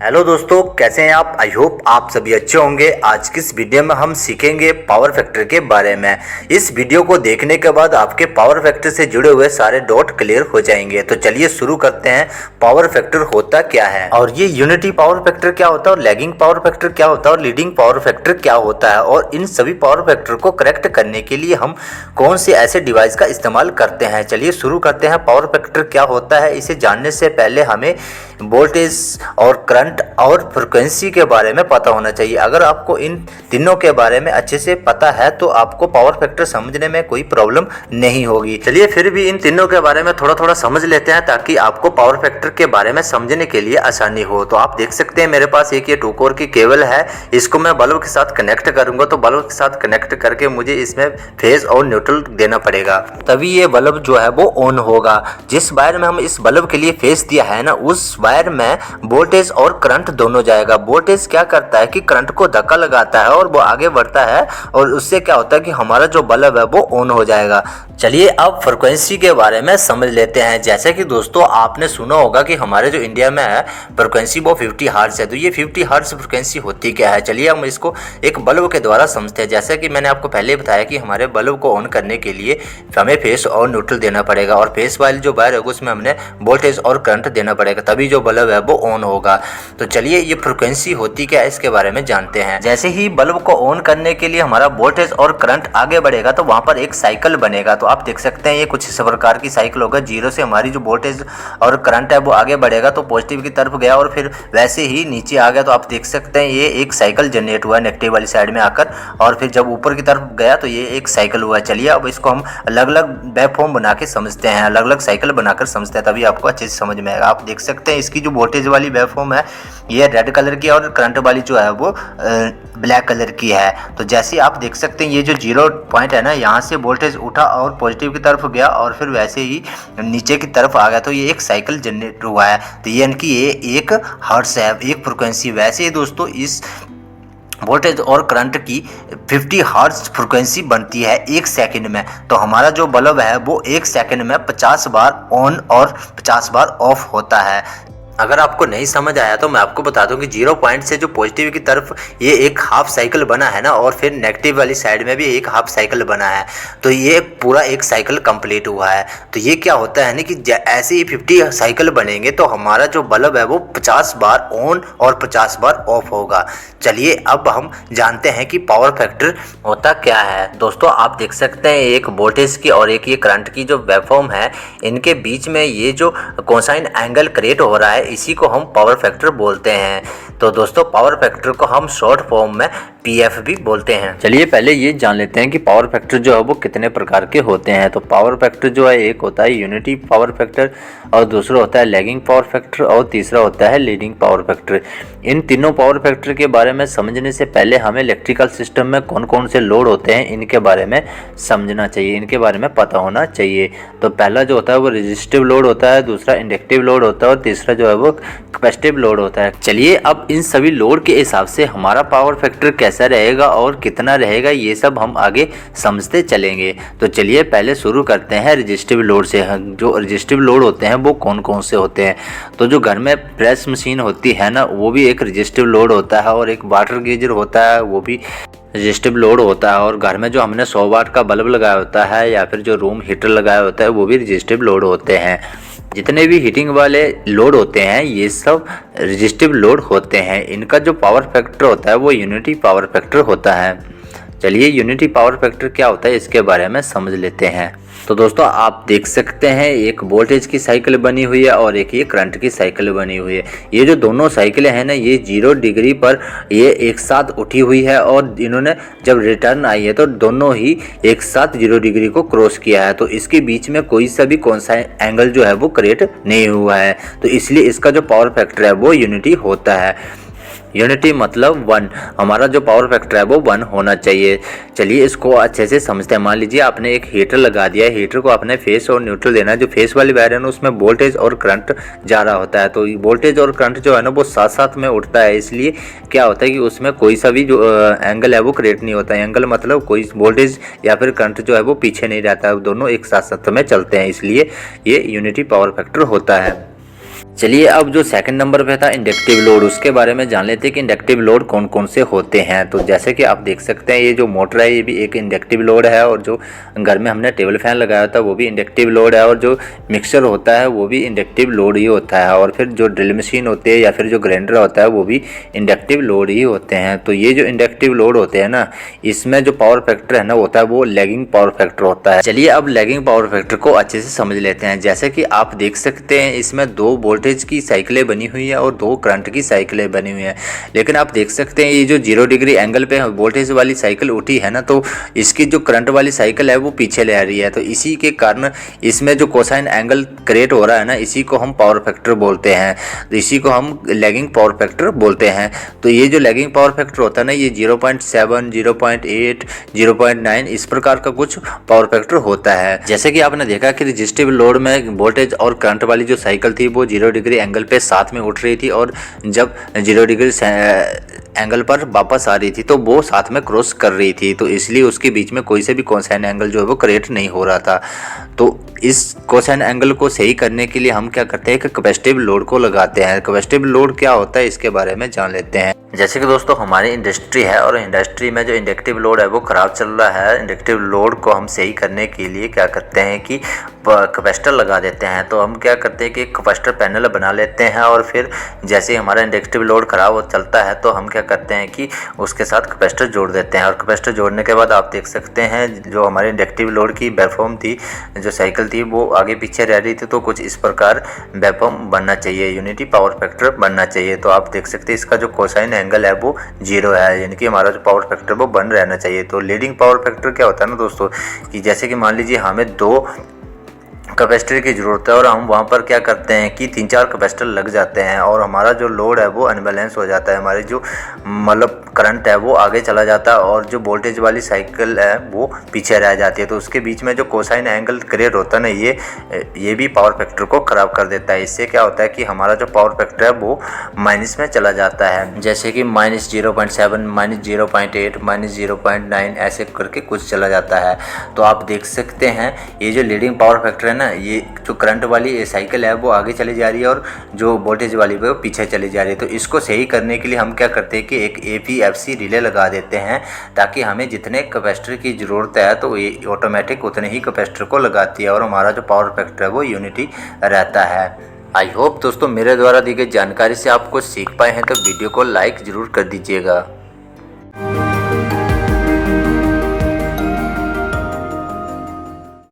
Hello दोस्तों, कैसे हैं आप। आई होप आप सभी अच्छे होंगे। आज की इस वीडियो में हम सीखेंगे पावर फैक्टर के बारे में। इस वीडियो को देखने के बाद आपके पावर फैक्टर से जुड़े हुए सारे डॉट क्लियर हो जाएंगे। तो चलिए शुरू करते हैं। पावर फैक्टर होता क्या है और ये यूनिटी पावर फैक्टर क्या होता है और लैगिंग पावर फैक्टर क्या होता है और लीडिंग पावर फैक्टर क्या होता है, और इन सभी पावर फैक्टर को करेक्ट करने के लिए हम कौन से ऐसे डिवाइस का इस्तेमाल करते हैं। चलिए शुरू करते हैं। पावर फैक्टर क्या होता है, इसे जानने से पहले हमें वोल्टेज और करंट और फ्रीक्वेंसी के बारे में पता होना चाहिए। अगर आपको इन तीनों के बारे में अच्छे से पता है तो आपको पावर फैक्टर समझने में कोई प्रॉब्लम नहीं होगी। चलिए फिर भी इन तीनों के बारे में थोड़ा थोड़ा समझ लेते हैं ताकि आपको पावर फैक्टर के बारे में समझने के लिए आसानी हो। तो आप देख सकते हैं मेरे पास एक ये 2 कोर की केबल है। इसको मैं बल्ब के साथ कनेक्ट करूंगा। तो बल्ब के साथ कनेक्ट करके मुझे इसमें फेज और न्यूट्रल देना पड़ेगा, तभी ये बल्ब जो है वो ऑन होगा। जिस वायर में हम इस बल्ब के लिए फेज दिया है ना, उस वायर में वोल्टेज और करंट दोनों जाएगा। वोल्टेज क्या करता है कि करंट को धक्का लगाता है और वो आगे बढ़ता है, और उससे क्या होता है कि हमारा जो बल्ब है वो ऑन हो जाएगा। चलिए अब फ्रीक्वेंसी के बारे में समझ लेते हैं। जैसे कि दोस्तों आपने सुना होगा कि हमारे जो इंडिया में है फ्रीक्वेंसी वो 50 हर्ट्ज है। तो ये 50 हर्ट्ज फ्रीक्वेंसी होती क्या है, चलिए हम इसको एक बल्ब के द्वारा समझते हैं। जैसे कि मैंने आपको पहले बताया कि हमारे बल्ब को ऑन करने के लिए हमें फेस और न्यूट्रल देना पड़ेगा, और फेस वाली जो वायर होगी उसमें हमने वोल्टेज और करंट देना पड़ेगा, तभी जो बल्ब है वो ऑन होगा। तो चलिए ये फ्रीक्वेंसी होती क्या है इसके बारे में जानते हैं। जैसे ही बल्ब को ऑन करने के लिए हमारा वोल्टेज और करंट आगे बढ़ेगा तो वहां पर एक साइकिल बनेगा। तो आप देख सकते हैं ये कुछ इस प्रकार की साइकिल होगा। जीरो से हमारी जो वोल्टेज और करंट है वो आगे बढ़ेगा तो पॉजिटिव की तरफ गया, और फिर वैसे ही नीचे आ गया। तो आप देख सकते हैं ये एक साइकिल जनरेट हुआ है नेगेटिव वाली साइड में आकर, और फिर जब ऊपर की तरफ गया तो ये एक साइकिल हुआ। चलिए अब इसको हम अलग अलग वेवफॉर्म बना के समझते हैं, अलग अलग साइकिल बनाकर समझते हैं, तभी आपको अच्छे से समझ में आएगा। आप देख सकते हैं इसकी जो वोल्टेज वाली वेवफॉर्म है ये रेड कलर की है, और करंट वाली जो है वो ब्लैक कलर की है। तो जैसे आप देख सकते हैं ये जो 0 पॉइंट है ना, यहाँ से वोल्टेज उठा और पॉजिटिव की तरफ गया और फिर वैसे ही नीचे की तरफ आ गया, तो ये एक साइकिल जनरेट हुआ है। तो ये इनकी ये एक हर्ट्ज है, एक फ्रिक्वेंसी। वैसे ही दोस्तों इस वोल्टेज और करंट की 50 हर्ट्ज फ्रिक्वेंसी बनती है 1 सेकंड में। तो हमारा जो बल्ब है वो 1 सेकंड में 50 बार ऑन और 50 बार ऑफ होता है। अगर आपको नहीं समझ आया तो मैं आपको बता दूं कि 0 पॉइंट से जो पॉजिटिव की तरफ ये एक हाफ साइकिल बना है ना, और फिर नेगेटिव वाली साइड में भी एक हाफ साइकिल बना है, तो ये पूरा एक साइकिल कंप्लीट हुआ है। तो ये क्या होता है ना कि ऐसे ही 50 साइकिल बनेंगे तो हमारा जो बल्ब है वो 50 बार ऑन और 50 बार ऑफ होगा। चलिए अब हम जानते हैं कि पावर फैक्टर होता क्या है। दोस्तों आप देख सकते हैं एक वोल्टेज की और एक ये करंट की जो वेवफॉर्म है, इनके बीच में ये जो कोसाइन एंगल क्रिएट हो रहा है इसी को हम पावर फैक्टर बोलते हैं। तो दोस्तों पावर फैक्टर को हम शॉर्ट फॉर्म में पीएफ भी बोलते हैं। चलिए पहले ये जान लेते हैं कि पावर फैक्टर जो है वो कितने प्रकार के होते हैं। तो पावर फैक्टर जो है एक होता है यूनिटी पावर फैक्टर, और दूसरा होता है लैगिंग पावर फैक्टर, और तीसरा होता है लीडिंग पावर फैक्टर। इन तीनों पावर फैक्टर के बारे में समझने से पहले हमें इलेक्ट्रिकल सिस्टम में कौन कौन से लोड होते हैं इनके बारे में समझना चाहिए, इनके बारे में पता होना चाहिए। तो पहला जो होता है वो रेजिस्टिव लोड होता है, दूसरा इंडक्टिव लोड होता है, और तीसरा जो है वो कैपेसिटिव लोड होता है। चलिए अब इन सभी लोड के हिसाब से हमारा पावर फैक्टर कैसा रहेगा और कितना रहेगा ये सब हम आगे समझते चलेंगे। तो चलिए पहले शुरू करते हैं रेजिस्टिव लोड से। जो रेजिस्टिव लोड होते हैं वो कौन कौन से होते हैं। तो जो घर में प्रेस मशीन होती है ना, वो भी एक रेजिस्टिव लोड होता है, और एक वाटर गीजर होता है वो भी रेजिस्टिव लोड होता है, और घर में जो हमने 100 वाट का बल्ब लगाया होता है या फिर जो रूम हीटर लगाया होता है वो भी रेजिस्टिव लोड होते हैं। जितने भी हीटिंग वाले लोड होते हैं ये सब रेजिस्टिव लोड होते हैं। इनका जो पावर फैक्टर होता है वो यूनिटी पावर फैक्टर होता है। चलिए यूनिटी पावर फैक्टर क्या होता है इसके बारे में समझ लेते हैं। तो दोस्तों आप देख सकते हैं एक वोल्टेज की साइकिल बनी हुई है और एक ये करंट की साइकिल बनी हुई है। ये जो दोनों साइकिलें हैं ना, ये 0 डिग्री पर ये एक साथ उठी हुई है, और इन्होंने जब रिटर्न आई है तो दोनों ही एक साथ 0 डिग्री को क्रॉस किया है। तो इसके बीच में कोई सा भी कौन सा एंगल जो है वो क्रिएट नहीं हुआ है, तो इसलिए इसका जो पावर फैक्टर है वो यूनिटी होता है। यूनिटी मतलब 1, हमारा जो पावर फैक्टर है वो 1 होना चाहिए। चलिए इसको अच्छे से समझते हैं। मान लीजिए आपने एक हीटर लगा दिया है, हीटर को आपने फेस और न्यूट्रल देना है। जो फेस वाली वायर है ना उसमें वोल्टेज और करंट जा रहा होता है, तो वोल्टेज और करंट जो है ना वो साथ साथ में उठता है। इसलिए क्या होता है कि उसमें कोई सा भी जो एंगल है वो क्रिएट नहीं होता है। एंगल मतलब कोई वोल्टेज या फिर करंट जो है वो पीछे नहीं रहता है, दोनों एक साथ साथ में चलते हैं, इसलिए ये यूनिटी पावर फैक्टर होता है। चलिए अब जो सेकंड नंबर पे था इंडक्टिव लोड, उसके बारे में जान लेते हैं कि इंडक्टिव लोड कौन कौन से होते हैं। तो जैसे कि आप देख सकते हैं ये जो मोटर है ये भी एक इंडक्टिव लोड है, और जो घर में हमने टेबल फैन लगाया था वो भी इंडक्टिव लोड है, और जो मिक्सर होता है वो भी इंडक्टिव लोड ही होता है, और फिर जो ड्रिल मशीन होती है या फिर जो ग्राइंडर होता है वो भी इंडक्टिव लोड ही होते हैं। तो ये जो इंडक्टिव लोड होते हैं ना, इसमें जो पावर फैक्टर है ना होता है वो लैगिंग पावर फैक्टर होता है। चलिए अब लैगिंग पावर फैक्टर को अच्छे से समझ लेते हैं। जैसे कि आप देख सकते हैं इसमें 2 वोल्टेज की साइकिलें बनी हुई है और 2 करंट की साइकिलें बनी हुई हैं, लेकिन आप देख सकते हैं ये जो 0 डिग्री एंगल पे वोल्टेज वाली साइकिल उठी है ना, तो इसकी जो करंट वाली साइकिल है वो पीछे ले आ रही है। तो इसी के कारण इसमें जो कोसाइन एंगल क्रिएट हो रहा है ना, इसी को हम पावर फैक्टर बोलते हैं, तो इसी को हम लैगिंग पावर फैक्टर बोलते हैं। तो ये जो लैगिंग पावर फैक्टर होता है ना, ये 0.7, 0.8, 0.9 इस प्रकार का कुछ पावर फैक्टर होता है। जैसे कि आपने देखा कि रेजिस्टिव लोड में वोल्टेज और करंट वाली जो साइकिल थी वो 0 डिग्री एंगल पे साथ में उठ रही थी, और जब 0 डिग्री एंगल पर वापस आ रही थी तो वो साथ में क्रॉस कर रही थी, तो इसलिए उसके बीच में कोई से भी कोसाइन एंगल जो है वो क्रिएट नहीं हो रहा था। तो इस कोसाइन एंगल को सही करने के लिए हम क्या करते हैं कि कैपेसिटिव लोड को लगाते हैं। कैपेसिटिव लोड क्या होता है इसके बारे में जान लेते हैं। जैसे कि दोस्तों हमारी इंडस्ट्री है, और इंडस्ट्री में जो इंडक्टिव लोड है वो ख़राब चल रहा है। इंडक्टिव लोड को हम सही करने के लिए क्या करते हैं कि कैपेसिटर लगा देते हैं। तो हम क्या करते हैं कि कैपेसिटर पैनल बना लेते हैं, और फिर जैसे ही हमारा इंडक्टिव लोड ख़राब हो चलता है तो हम क्या करते हैं कि उसके साथ कैपेसिटर जोड़ देते हैं। और कैपेसिटर जोड़ने के बाद आप देख सकते हैं जो हमारे इंडक्टिव लोड की वेवफॉर्म थी, जो साइकिल थी वो आगे पीछे रह रही थी, तो कुछ इस प्रकार वेवफॉर्म बनना चाहिए, यूनिटी पावर फैक्टर बनना चाहिए। तो आप देख सकते हैं इसका जो कोसाइन एंगल है वो 0 है, यानी कि हमारा जो पावर फैक्टर वो बन रहना चाहिए। तो लीडिंग पावर फैक्टर क्या होता है ना दोस्तों, कि जैसे कि मान लीजिए हमें 2 कैपेसिटर की ज़रूरत है और हम वहाँ पर क्या करते हैं कि 3-4 कैपेसिटर लग जाते हैं, और हमारा जो लोड है वो अनबैलेंस हो जाता है। हमारी जो मतलब करंट है वो आगे चला जाता है, और जो वोल्टेज वाली साइकिल है वो पीछे रह जाती है। तो उसके बीच में जो कोसाइन एंगल क्रिएट होता है ना, ये भी पावर फैक्टर को ख़राब कर देता है। इससे क्या होता है कि हमारा जो पावर फैक्टर है वो माइनस में चला जाता है, जैसे कि -0.7, -0.8, -0.9 ऐसे करके कुछ चला जाता है। तो आप देख सकते हैं ये जो लीडिंग पावर फैक्टर है ना, ये जो करंट वाली साइकिल है वो आगे चली जा रही है, और जो वोल्टेज वाली वो पीछे चली जा रही है। तो इसको सही करने के लिए हम क्या करते हैं कि एक APFC रिले लगा देते हैं, ताकि हमें जितने कैपेसिटर की ज़रूरत है तो ये ऑटोमेटिक उतने ही कैपेसिटर को लगाती है, और हमारा जो पावर फैक्टर है वो यूनिटी रहता है। आई होप दोस्तों मेरे द्वारा दी गई जानकारी से आप कुछ सीख पाए हैं, तो वीडियो को लाइक ज़रूर कर दीजिएगा।